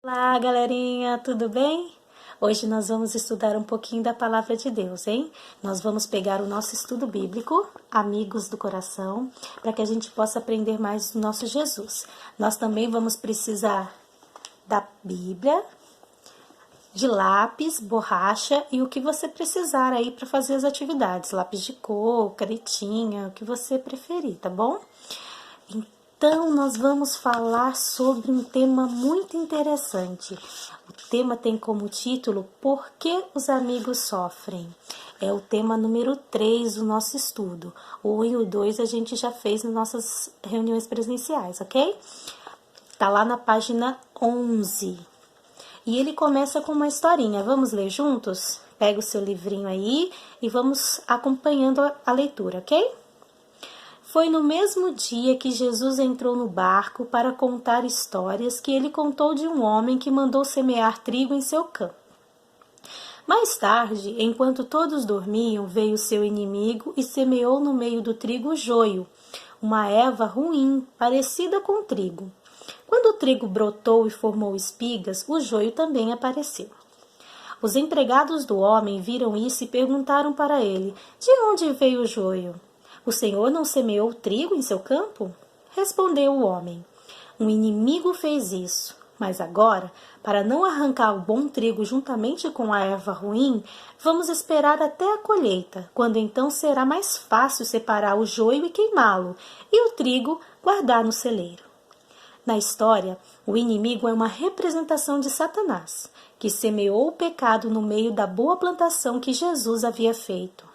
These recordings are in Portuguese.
Olá, galerinha, tudo bem? Hoje nós vamos estudar um pouquinho da Palavra de Deus, hein? Nós vamos pegar o nosso estudo bíblico, Amigos do Coração, para que a gente possa aprender mais do nosso Jesus. Nós também vamos precisar da Bíblia, de lápis, borracha e o que você precisar aí para fazer as atividades. Lápis de cor, canetinha, o que você preferir, tá bom? Então, nós vamos falar sobre um tema muito interessante. O tema tem como título Por que os amigos sofrem? É o tema número 3 do nosso estudo. O 1 e o 2 a gente já fez nas nossas reuniões presenciais, ok? Tá lá na página 11. E ele começa com uma historinha. Vamos ler juntos? Pega o seu livrinho aí e vamos acompanhando a leitura, ok? Foi no mesmo dia que Jesus entrou no barco para contar histórias que ele contou de um homem que mandou semear trigo em seu campo. Mais tarde, enquanto todos dormiam, veio seu inimigo e semeou no meio do trigo joio, uma erva ruim, parecida com trigo. Quando o trigo brotou e formou espigas, o joio também apareceu. Os empregados do homem viram isso e perguntaram para ele: de onde veio o joio? O Senhor não semeou trigo em seu campo? Respondeu o homem: um inimigo fez isso. Mas agora, para não arrancar o bom trigo juntamente com a erva ruim, vamos esperar até a colheita, quando então será mais fácil separar o joio e queimá-lo, e o trigo guardar no celeiro. Na história, o inimigo é uma representação de Satanás, que semeou o pecado no meio da boa plantação que Jesus havia feito.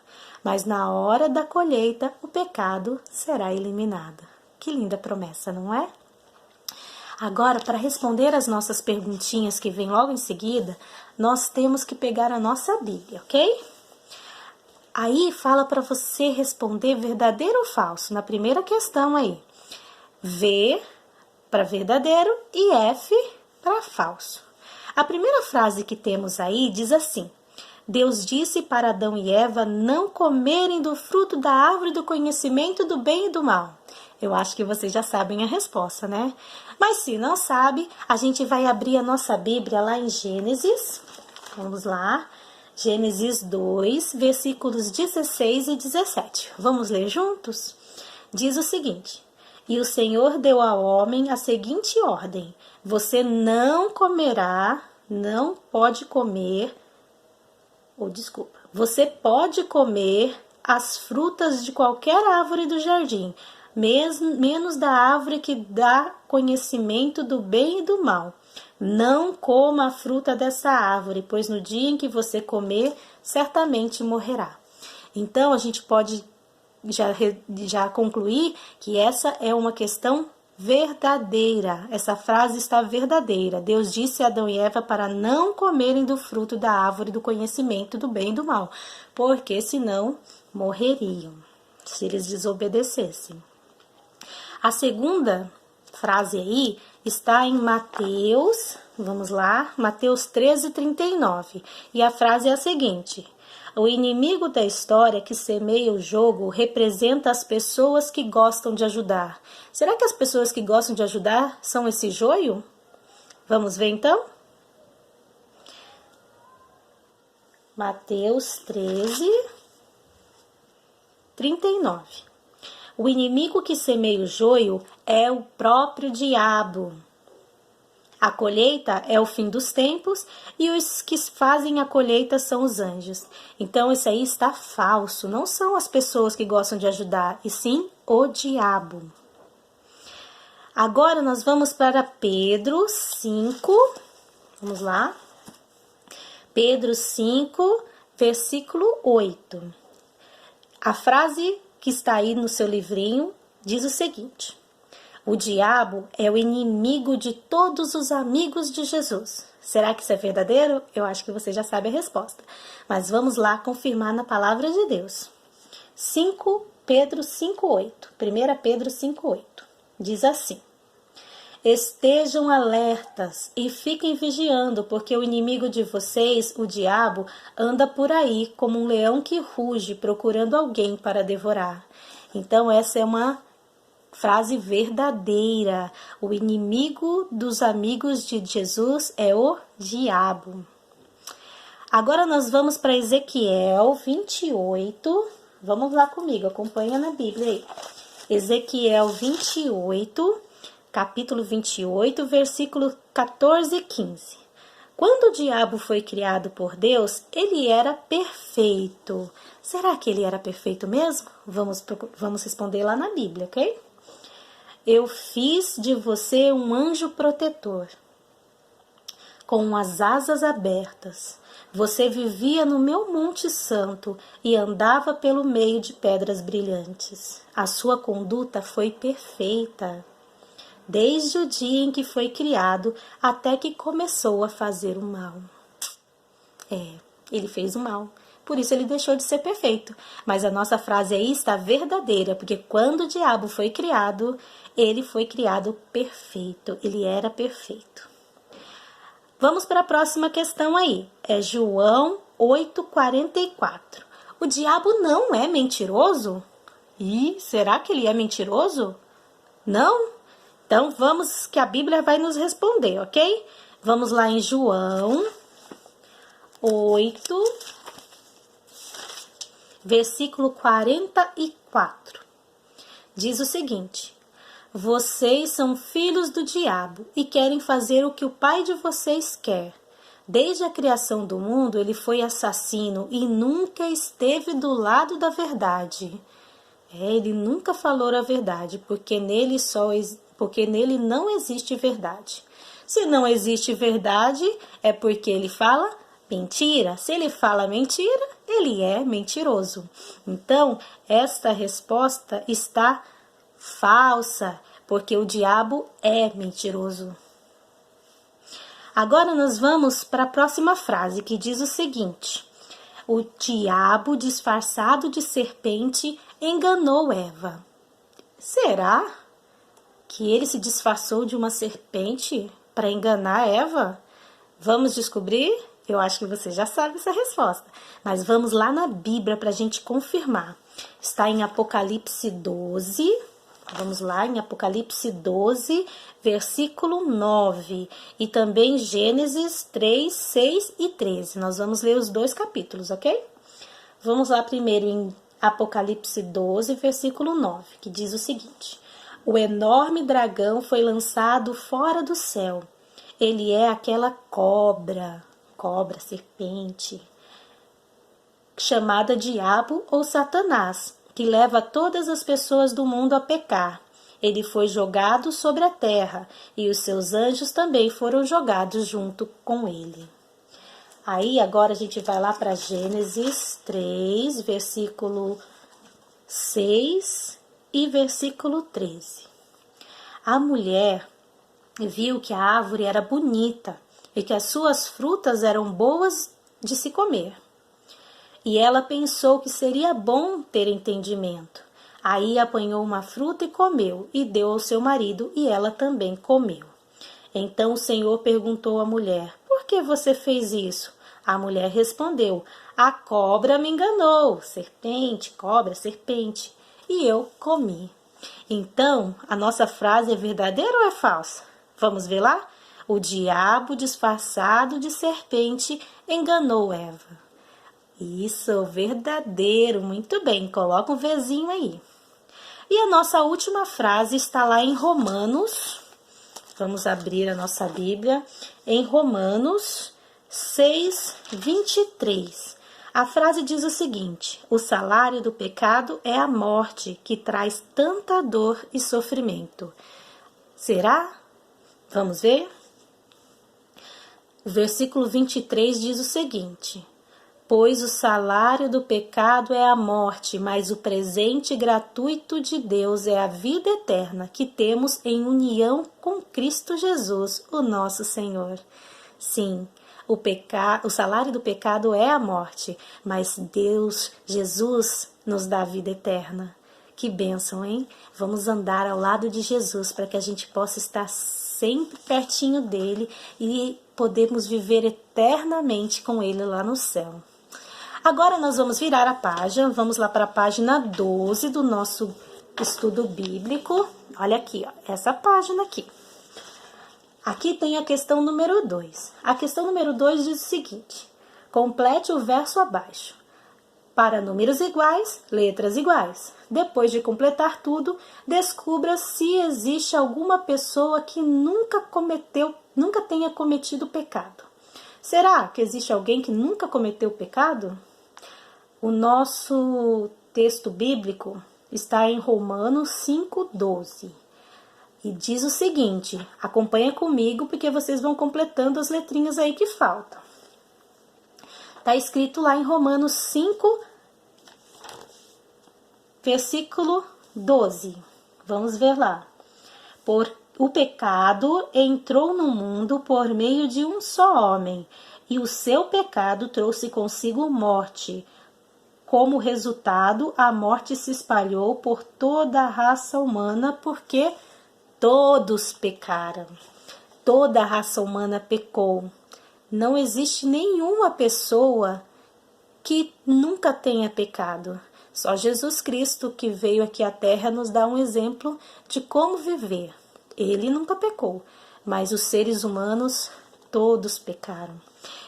Mas na hora da colheita, o pecado será eliminado. Que linda promessa, não é? Agora, para responder as nossas perguntinhas que vêm logo em seguida, nós temos que pegar a nossa Bíblia, ok? Aí fala para você responder verdadeiro ou falso, na primeira questão aí. V para verdadeiro e F para falso. A primeira frase que temos aí diz assim: Deus disse para Adão e Eva não comerem do fruto da árvore do conhecimento do bem e do mal. Eu acho que vocês já sabem a resposta, né? Mas se não sabe, a gente vai abrir a nossa Bíblia lá em Gênesis. Vamos lá. Gênesis 2, versículos 16 e 17. Vamos ler juntos? Diz o seguinte: E o Senhor deu ao homem a seguinte ordem: você não comerá, não pode comer, você pode comer as frutas de qualquer árvore do jardim, menos da árvore que dá conhecimento do bem e do mal. Não coma a fruta dessa árvore, pois no dia em que você comer, certamente morrerá. Então, a gente pode já concluir que essa é uma questão verdadeira. Essa frase está verdadeira. Deus disse a Adão e Eva para não comerem do fruto da árvore do conhecimento do bem e do mal, porque senão morreriam, se eles desobedecessem. A segunda frase aí está em Mateus, vamos lá, Mateus 13:39. E a frase é a seguinte: o inimigo da história que semeia o jogo representa as pessoas que gostam de ajudar. Será que as pessoas que gostam de ajudar são esse joio? Vamos ver então? Mateus 13:39. O inimigo que semeia o joio é o próprio diabo. A colheita é o fim dos tempos e os que fazem a colheita são os anjos. Então, isso aí está falso. Não são as pessoas que gostam de ajudar, e sim o diabo. Agora, nós vamos para Pedro 5. Vamos lá. Pedro 5, versículo 8. A frase que está aí no seu livrinho diz o seguinte: o diabo é o inimigo de todos os amigos de Jesus. Será que isso é verdadeiro? Eu acho que você já sabe a resposta. Mas vamos lá confirmar na palavra de Deus. Pedro 5:8. 1 Pedro 5:8. Diz assim: estejam alertas e fiquem vigiando, porque o inimigo de vocês, o diabo, anda por aí como um leão que ruge, procurando alguém para devorar. Então, essa é uma frase verdadeira. O inimigo dos amigos de Jesus é o diabo. Agora nós vamos para Ezequiel 28. Vamos lá comigo, acompanha na Bíblia aí. Ezequiel 28, capítulo 28, versículo 14 e 15. Quando o diabo foi criado por Deus, ele era perfeito. Será que ele era perfeito mesmo? Vamos responder lá na Bíblia, ok? Eu fiz de você um anjo protetor, com as asas abertas. Você vivia no meu monte santo e andava pelo meio de pedras brilhantes. A sua conduta foi perfeita, desde o dia em que foi criado até que começou a fazer o mal. Ele fez o mal, por isso ele deixou de ser perfeito. Mas a nossa frase aí está verdadeira, porque quando o diabo foi criado, ele foi criado perfeito, ele era perfeito. Vamos para a próxima questão aí. É João 8,44. O diabo não é mentiroso? Será que ele é mentiroso? Não? Então vamos que a Bíblia vai nos responder, ok? Vamos lá em João 8, versículo 44. Diz o seguinte: vocês são filhos do diabo e querem fazer o que o pai de vocês quer. Desde a criação do mundo, ele foi assassino e nunca esteve do lado da verdade. Ele nunca falou a verdade, porque nele não existe verdade. Se não existe verdade, é porque ele fala mentira. Se ele fala mentira, ele é mentiroso. Então, esta resposta está falsa, porque o diabo é mentiroso. Agora nós vamos para a próxima frase, que diz o seguinte: o diabo, disfarçado de serpente, enganou Eva. Será que ele se disfarçou de uma serpente para enganar Eva? Vamos descobrir? Eu acho que você já sabe essa resposta, mas vamos lá na Bíblia para a gente confirmar. Está em Apocalipse 12. Vamos lá em Apocalipse 12, versículo 9. E também Gênesis 3, 6 e 13. Nós vamos ler os dois capítulos, ok? Vamos lá primeiro em Apocalipse 12, versículo 9, que diz o seguinte: o enorme dragão foi lançado fora do céu. Ele é aquela cobra, serpente, chamada Diabo ou Satanás, que leva todas as pessoas do mundo a pecar. Ele foi jogado sobre a terra e os seus anjos também foram jogados junto com ele. Aí agora a gente vai lá para Gênesis 3, versículo 6 e versículo 13. A mulher viu que a árvore era bonita e que as suas frutas eram boas de se comer. E ela pensou que seria bom ter entendimento. Aí apanhou uma fruta e comeu, e deu ao seu marido, e ela também comeu. Então o Senhor perguntou à mulher: por que você fez isso? A mulher respondeu: a cobra me enganou, serpente, cobra, serpente, e eu comi. Então, a nossa frase é verdadeira ou é falsa? Vamos ver lá? O diabo disfarçado de serpente enganou Eva. Isso, verdadeiro, muito bem, coloca um Vzinho aí. E a nossa última frase está lá em Romanos, vamos abrir a nossa Bíblia, em Romanos 6, 23. A frase diz o seguinte: o salário do pecado é a morte, que traz tanta dor e sofrimento. Será? Vamos ver? O versículo 23 diz o seguinte: pois o salário do pecado é a morte, mas o presente gratuito de Deus é a vida eterna que temos em união com Cristo Jesus, o nosso Senhor. Sim, o salário do pecado é a morte, mas Deus, Jesus, nos dá a vida eterna. Que bênção, hein? Vamos andar ao lado de Jesus para que a gente possa estar sempre pertinho dele e podemos viver eternamente com ele lá no céu. Agora nós vamos virar a página, vamos lá para a página 12 do nosso estudo bíblico. Olha aqui, ó, essa página aqui. Aqui tem a questão número 2. A questão número 2 diz o seguinte: complete o verso abaixo. Para números iguais, letras iguais. Depois de completar tudo, descubra se existe alguma pessoa que nunca tenha cometido pecado. Será que existe alguém que nunca cometeu pecado? O nosso texto bíblico está em Romanos 5:12. E diz o seguinte, acompanha comigo porque vocês vão completando as letrinhas aí que faltam. Está escrito lá em Romanos 5, versículo 12. Vamos ver lá. O pecado entrou no mundo por meio de um só homem, e o seu pecado trouxe consigo morte. Como resultado, a morte se espalhou por toda a raça humana, porque todos pecaram. Toda a raça humana pecou. Não existe nenhuma pessoa que nunca tenha pecado. Só Jesus Cristo, que veio aqui à Terra, nos dá um exemplo de como viver. Ele nunca pecou, mas os seres humanos todos pecaram.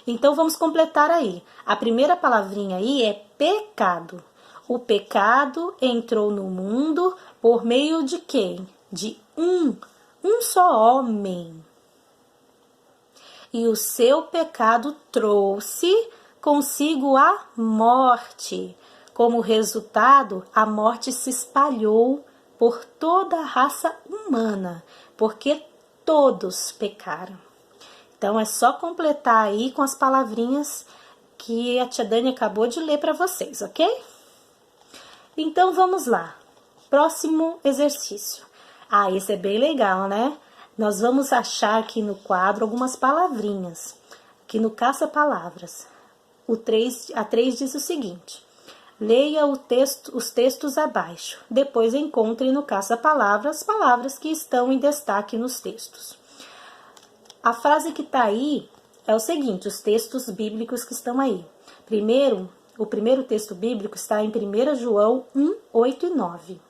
Então vamos completar aí. A primeira palavrinha aí é pecado. O pecado entrou no mundo por meio de quem? De um só homem. E o seu pecado trouxe consigo a morte. Como resultado, a morte se espalhou por toda a raça humana, porque todos pecaram. Então é só completar aí com as palavrinhas que a tia Dani acabou de ler para vocês, ok? Então vamos lá. Próximo exercício. Esse é bem legal, né? Nós vamos achar aqui no quadro algumas palavrinhas. Aqui no caça-palavras. A 3 diz o seguinte: leia os textos abaixo. Depois encontre no caça-palavras as palavras que estão em destaque nos textos. A frase que está aí é o seguinte, os textos bíblicos que estão aí. O primeiro texto bíblico está em 1 João 1, 8 e 9.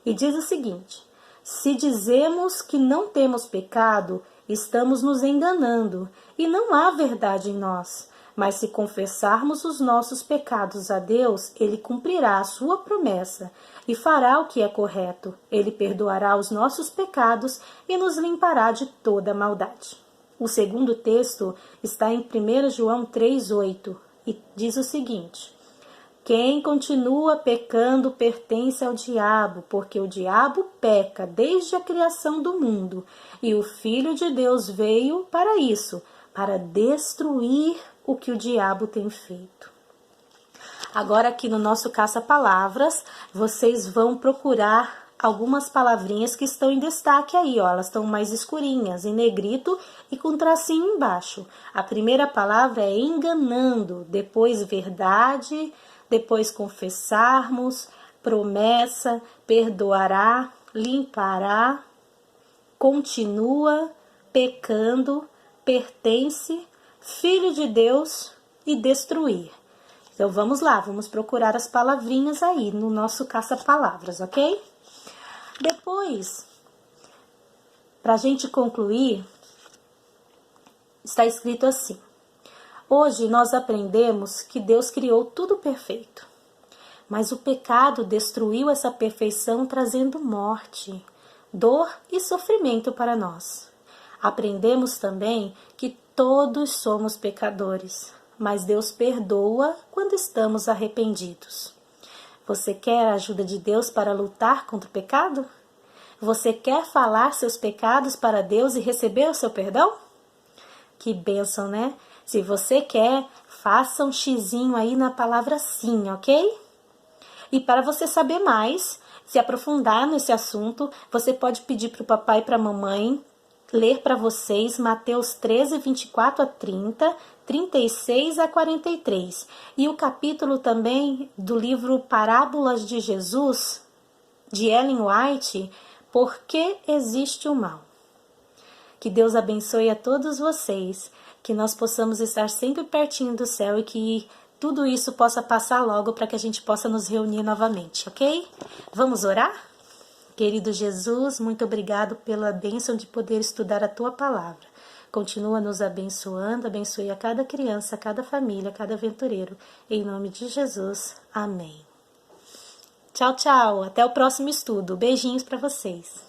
E diz o seguinte: se dizemos que não temos pecado, estamos nos enganando, e não há verdade em nós. Mas se confessarmos os nossos pecados a Deus, Ele cumprirá a sua promessa e fará o que é correto. Ele perdoará os nossos pecados e nos limpará de toda maldade. O segundo texto está em 1 João 3,8 e diz o seguinte: quem continua pecando pertence ao diabo, porque o diabo peca desde a criação do mundo, e o Filho de Deus veio para isso, para destruir o que o diabo tem feito. Agora aqui no nosso caça-palavras, vocês vão procurar algumas palavrinhas que estão em destaque aí, ó. Elas estão mais escurinhas, em negrito e com tracinho embaixo. A primeira palavra é enganando, depois verdade, depois confessarmos, promessa, perdoará, limpará, continua, pecando, pertence, Filho de Deus e destruir. Então vamos lá, vamos procurar as palavrinhas aí no nosso caça-palavras, ok? Depois, para a gente concluir, está escrito assim: hoje nós aprendemos que Deus criou tudo perfeito, mas o pecado destruiu essa perfeição, trazendo morte, dor e sofrimento para nós. Aprendemos também que todos somos pecadores, mas Deus perdoa quando estamos arrependidos. Você quer a ajuda de Deus para lutar contra o pecado? Você quer falar seus pecados para Deus e receber o seu perdão? Que bênção, né? Se você quer, faça um xizinho aí na palavra sim, ok? E para você saber mais, se aprofundar nesse assunto, você pode pedir para o papai e para a mamãe ler para vocês Mateus 13, 24 a 30, 36 a 43. E o capítulo também do livro Parábolas de Jesus, de Ellen White, Por que existe o mal? Que Deus abençoe a todos vocês, que nós possamos estar sempre pertinho do céu e que tudo isso possa passar logo para que a gente possa nos reunir novamente, ok? Vamos orar? Querido Jesus, muito obrigado pela bênção de poder estudar a Tua palavra. Continua nos abençoando, abençoe a cada criança, a cada família, a cada aventureiro. Em nome de Jesus, amém. Tchau, tchau. Até o próximo estudo. Beijinhos para vocês.